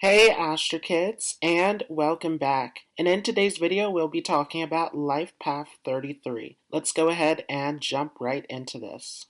Hey Astro Kids, and welcome back. And in today's video, we'll be talking about Life Path 33. Let's go ahead and jump right into this.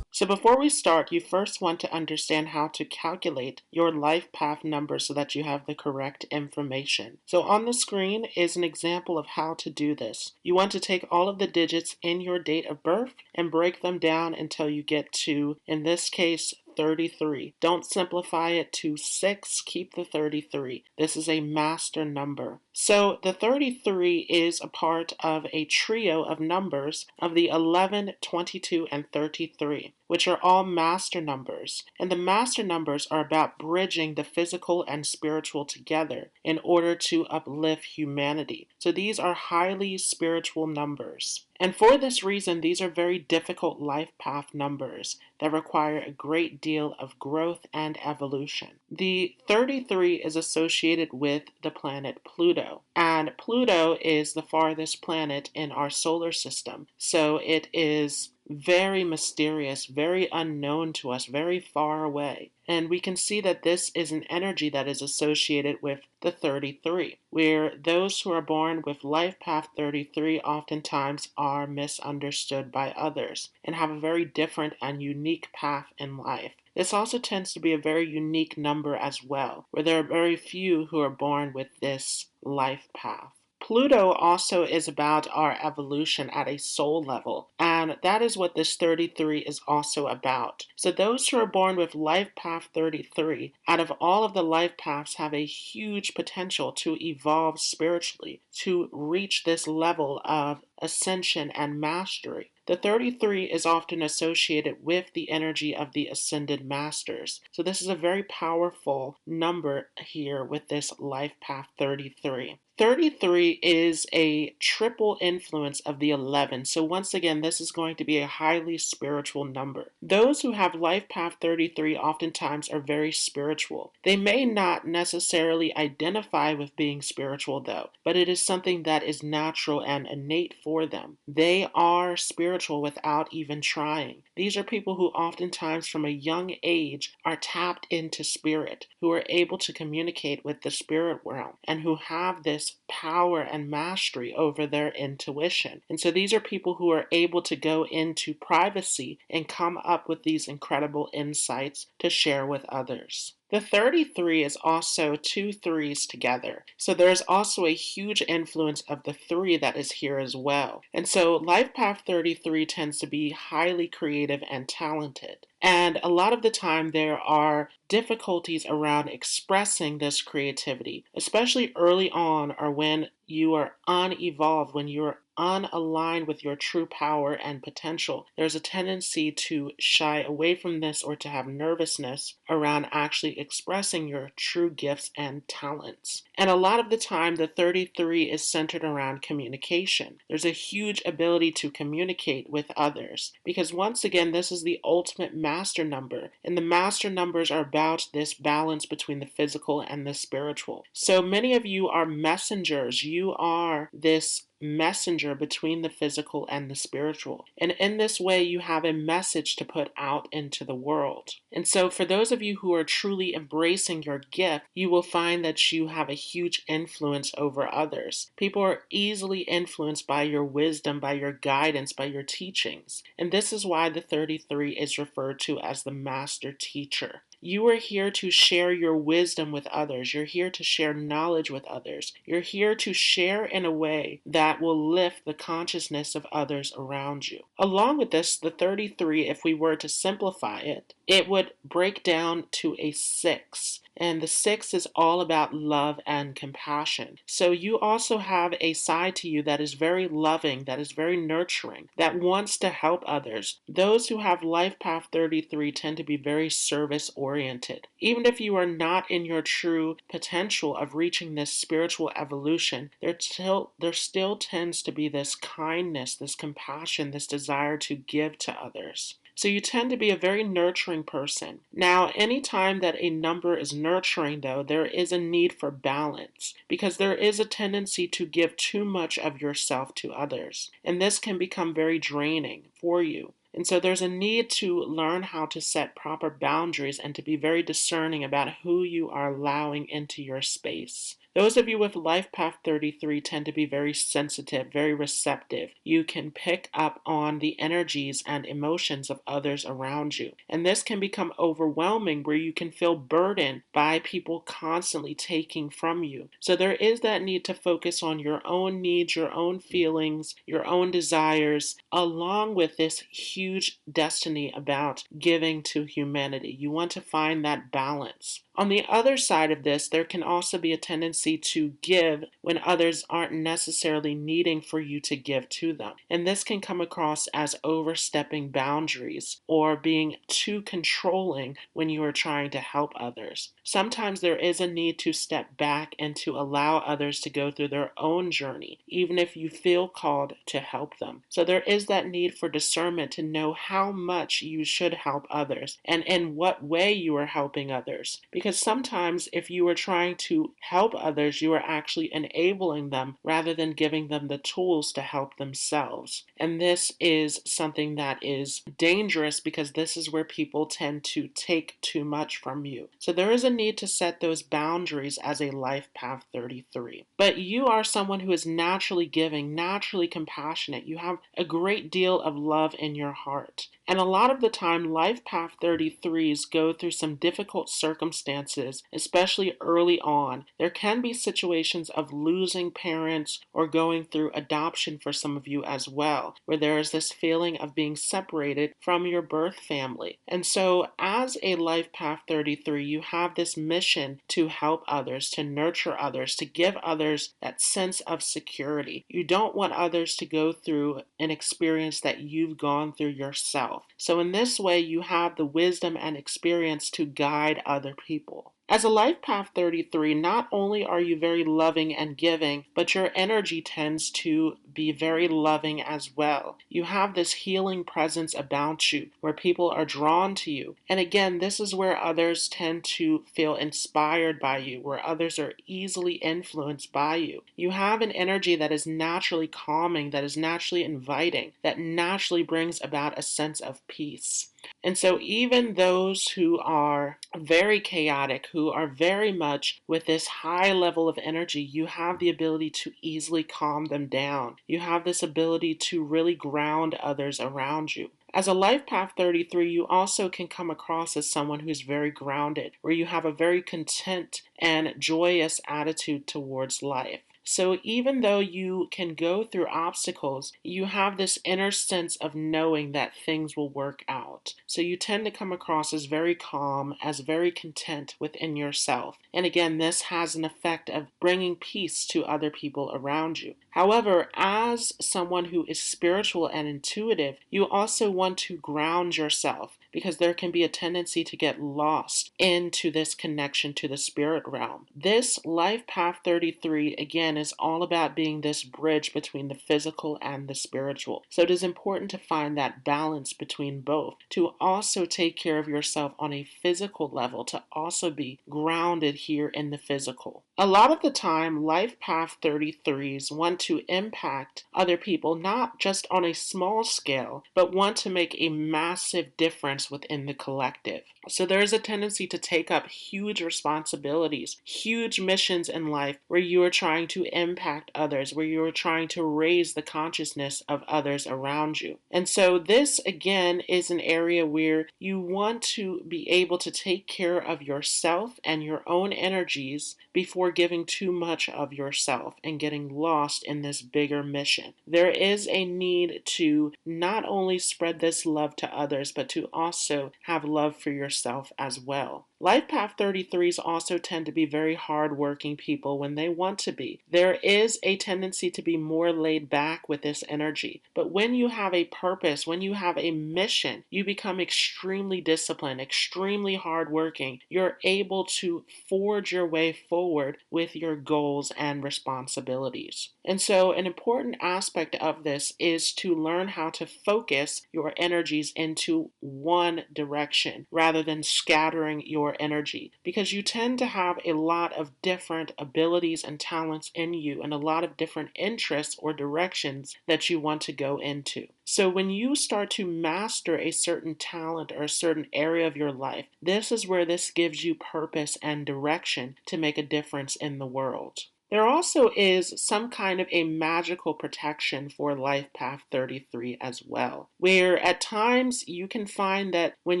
So before we start, you first want to understand how to calculate your life path number so that you have the correct information. So on the screen is an example of how to do this. You want to take all of the digits in your date of birth and break them down until you get to, in this case, 33. Don't simplify it to 6, keep the 33. This is a master number. So the 33 is a part of a trio of numbers of the 11, 22, and 33, which are all master numbers. And the master numbers are about bridging the physical and spiritual together in order to uplift humanity. So these are highly spiritual numbers. And for this reason, these are very difficult life path numbers that require a great deal of growth and evolution. The 33 is associated with the planet Pluto, and Pluto is the farthest planet in our solar system. So it is very mysterious, very unknown to us, very far away. And we can see that this is an energy that is associated with the 33, where those who are born with life path 33 oftentimes are misunderstood by others and have a very different and unique path in life. This also tends to be a very unique number as well, where there are very few who are born with this life path. Pluto also is about our evolution at a soul level, and that is what this 33 is also about. So those who are born with life path 33, out of all of the life paths, have a huge potential to evolve spiritually, to reach this level of ascension and mastery. The 33 is often associated with the energy of the ascended masters. So this is a very powerful number here with this life path 33. 33 is a triple influence of the 11. So once again, this is going to be a highly spiritual number. Those who have life path 33 oftentimes are very spiritual. They may not necessarily identify with being spiritual though, but it is something that is natural and innate for them. They are spiritual without even trying. These are people who oftentimes from a young age are tapped into spirit, who are able to communicate with the spirit realm, and who have this power and mastery over their intuition. And so these are people who are able to go into privacy and come up with these incredible insights to share with others. The 33 is also two threes together. So there's also a huge influence of the 3 that is here as well. And so Life Path 33 tends to be highly creative and talented. And a lot of the time there are difficulties around expressing this creativity, especially early on or when you are unevolved, when you're unaligned with your true power and potential. There's a tendency to shy away from this or to have nervousness around actually expressing your true gifts and talents. And a lot of the time, the 33 is centered around communication. There's a huge ability to communicate with others because once again, this is the ultimate master number, and the master numbers are about this balance between the physical and the spiritual. So many of you are messengers. You are this messenger between the physical and the spiritual. And in this way, you have a message to put out into the world. And so for those of you who are truly embracing your gift, you will find that you have a huge influence over others. People are easily influenced by your wisdom, by your guidance, by your teachings. And this is why the 33 is referred to as the master teacher. You are here to share your wisdom with others. You're here to share knowledge with others. You're here to share in a way that will lift the consciousness of others around you. Along with this, the 33, if we were to simplify it, it would break down to a 6. And the 6 is all about love and compassion. So you also have a side to you that is very loving, that is very nurturing, that wants to help others. Those who have Life Path 33 tend to be very service-oriented. Even if you are not in your true potential of reaching this spiritual evolution, there still tends to be this kindness, this compassion, this desire to give to others. So you tend to be a very nurturing person. Now, anytime that a number is nurturing, though, there is a need for balance because there is a tendency to give too much of yourself to others. And this can become very draining for you. And so there's a need to learn how to set proper boundaries and to be very discerning about who you are allowing into your space. Those of you with Life Path 33 tend to be very sensitive, very receptive. You can pick up on the energies and emotions of others around you. And this can become overwhelming where you can feel burdened by people constantly taking from you. So there is that need to focus on your own needs, your own feelings, your own desires, along with this huge destiny about giving to humanity. You want to find that balance. On the other side of this, there can also be a tendency to give when others aren't necessarily needing for you to give to them. And this can come across as overstepping boundaries or being too controlling when you are trying to help others. Sometimes there is a need to step back and to allow others to go through their own journey, even if you feel called to help them. So there is that need for discernment to know how much you should help others and in what way you are helping others. Because sometimes if you are trying to help others, you are actually enabling them rather than giving them the tools to help themselves. And this is something that is dangerous because this is where people tend to take too much from you. So there is a need to set those boundaries as a Life Path 33. But you are someone who is naturally giving, naturally compassionate. You have a great deal of love in your heart. And a lot of the time, Life Path 33s go through some difficult circumstances, especially early on. There can be situations of losing parents or going through adoption for some of you as well, where there is this feeling of being separated from your birth family. And so, as a Life Path 33, you have this mission to help others, to nurture others, to give others that sense of security. You don't want others to go through an experience that you've gone through yourself. So in this way, you have the wisdom and experience to guide other people. As a Life Path 33, not only are you very loving and giving, but your energy tends to be very loving as well. You have this healing presence about you where people are drawn to you. And again, this is where others tend to feel inspired by you, where others are easily influenced by you. You have an energy that is naturally calming, that is naturally inviting, that naturally brings about a sense of peace. And so even those who are very chaotic, who are very much with this high level of energy, you have the ability to easily calm them down. You have this ability to really ground others around you. As a Life Path 33, you also can come across as someone who's very grounded, where you have a very content and joyous attitude towards life. So even though you can go through obstacles, you have this inner sense of knowing that things will work out. So you tend to come across as very calm, as very content within yourself. And again, this has an effect of bringing peace to other people around you. However, as someone who is spiritual and intuitive, you also want to ground yourself because there can be a tendency to get lost into this connection to the spirit realm. This Life Path 33, again, is all about being this bridge between the physical and the spiritual. So it is important to find that balance between both, to also take care of yourself on a physical level, to also be grounded here in the physical. A lot of the time, Life Path 33s want to impact other people, not just on a small scale, but want to make a massive difference within the collective. So there is a tendency to take up huge responsibilities, huge missions in life where you are trying to impact others, where you are trying to raise the consciousness of others around you. And so this, again, is an area where you want to be able to take care of yourself and your own energies before giving too much of yourself and getting lost in this bigger mission. There is a need to not only spread this love to others, but to also have love for yourself as well. Life Path 33s also tend to be very hardworking people when they want to be. There is a tendency to be more laid back with this energy. But when you have a purpose, when you have a mission, you become extremely disciplined, extremely hardworking. You're able to forge your way forward with your goals and responsibilities. And so, an important aspect of this is to learn how to focus your energies into one direction rather than scattering your energy, because you tend to have a lot of different abilities and talents in you and a lot of different interests or directions that you want to go into. So when you start to master a certain talent or a certain area of your life, this is where this gives you purpose and direction to make a difference in the world. There also is some kind of a magical protection for Life Path 33 as well, where at times you can find that when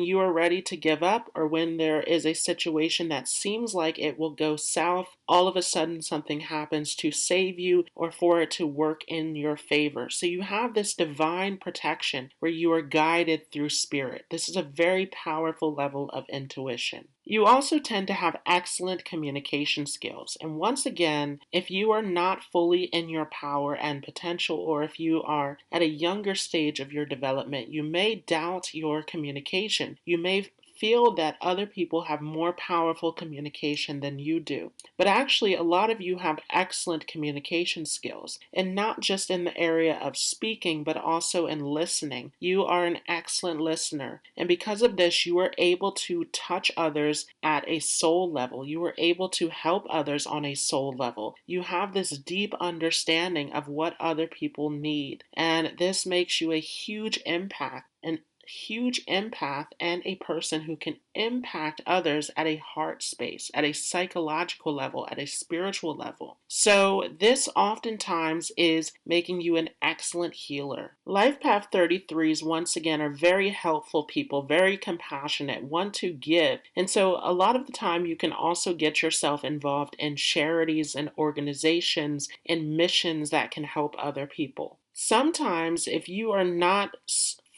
you are ready to give up or when there is a situation that seems like it will go south, all of a sudden something happens to save you or for it to work in your favor. So you have this divine protection where you are guided through spirit. This is a very powerful level of intuition. You also tend to have excellent communication skills. And once again, if you are not fully in your power and potential, or if you are at a younger stage of your development, you may doubt your communication. You may feel that other people have more powerful communication than you do. But actually, a lot of you have excellent communication skills, and not just in the area of speaking, but also in listening. You are an excellent listener, and because of this, you are able to touch others at a soul level. You are able to help others on a soul level. You have this deep understanding of what other people need, and this makes you a huge impact, an huge empath and a person who can impact others at a heart space, at a psychological level, at a spiritual level. So this oftentimes is making you an excellent healer. Life Path 33s, once again, are very helpful people, very compassionate, want to give. And so a lot of the time you can also get yourself involved in charities and organizations and missions that can help other people. Sometimes if you are not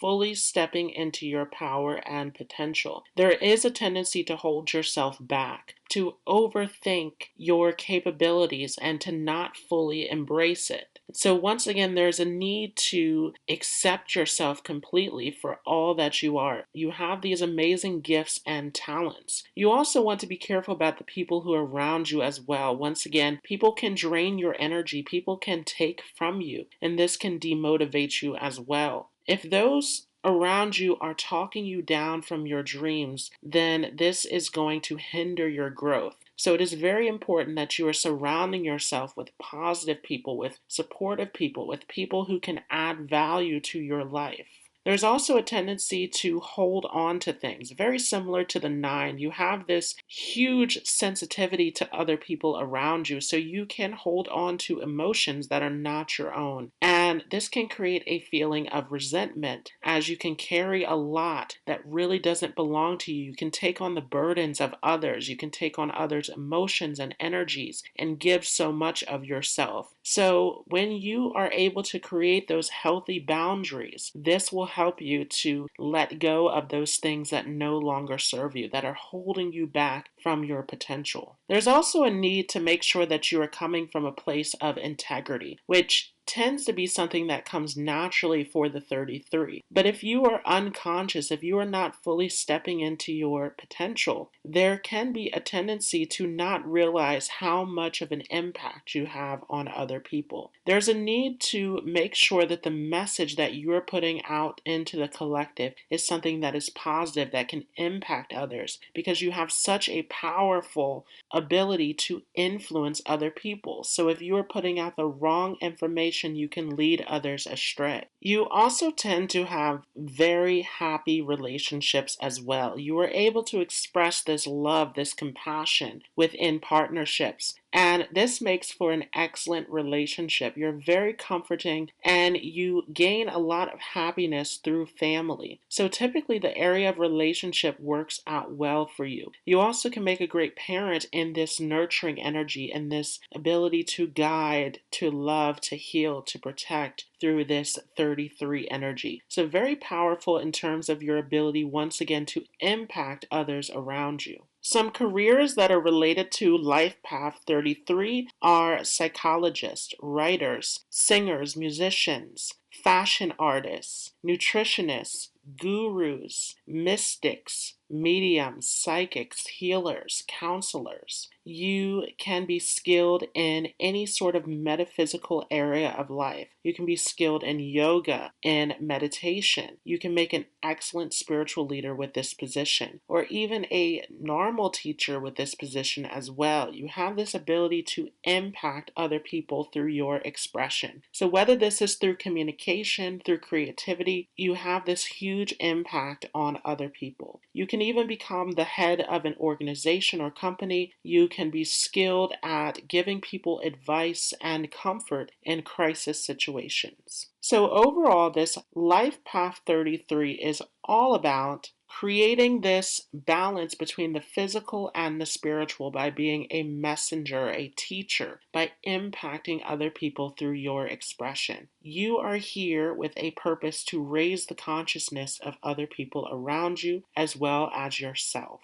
fully stepping into your power and potential, there is a tendency to hold yourself back, to overthink your capabilities, and to not fully embrace it. So once again, there's a need to accept yourself completely for all that you are. You have these amazing gifts and talents. You also want to be careful about the people who are around you as well. Once again, people can drain your energy, people can take from you, and this can demotivate you as well. If those around you are talking you down from your dreams, then this is going to hinder your growth. So it is very important that you are surrounding yourself with positive people, with supportive people, with people who can add value to your life. There's also a tendency to hold on to things, very similar to the 9. You have this huge sensitivity to other people around you, so you can hold on to emotions that are not your own. And this can create a feeling of resentment, as you can carry a lot that really doesn't belong to you. You can take on the burdens of others, you can take on others' emotions and energies, and give so much of yourself. So when you are able to create those healthy boundaries, this will help you to let go of those things that no longer serve you, that are holding you back from your potential. There's also a need to make sure that you are coming from a place of integrity, which tends to be something that comes naturally for the 33. But if you are unconscious, if you are not fully stepping into your potential, there can be a tendency to not realize how much of an impact you have on other people. There's a need to make sure that the message that you're putting out into the collective is something that is positive, that can impact others, because you have such a powerful ability to influence other people. So if you are putting out the wrong information, you can lead others astray. You also tend to have very happy relationships as well. You are able to express this love, this compassion within partnerships. And this makes for an excellent relationship. You're very comforting and you gain a lot of happiness through family. So typically the area of relationship works out well for you. You also can make a great parent in this nurturing energy and this ability to guide, to love, to heal, to protect through this 33 energy. So very powerful in terms of your ability once again to impact others around you. Some careers that are related to Life Path 33 are psychologists, writers, singers, musicians, fashion artists, nutritionists, gurus, mystics, mediums, psychics, healers, counselors. You can be skilled in any sort of metaphysical area of life. You can be skilled in yoga and meditation. You can make an excellent spiritual leader with this position, or even a normal teacher with this position as well. You have this ability to impact other people through your expression. So whether this is through communication, through creativity, you have this huge impact on other people. You can even become the head of an organization or company. You can be skilled at giving people advice and comfort in crisis situations. So overall, this Life Path 33 is all about creating this balance between the physical and the spiritual by being a messenger, a teacher, by impacting other people through your expression. You are here with a purpose to raise the consciousness of other people around you as well as yourself.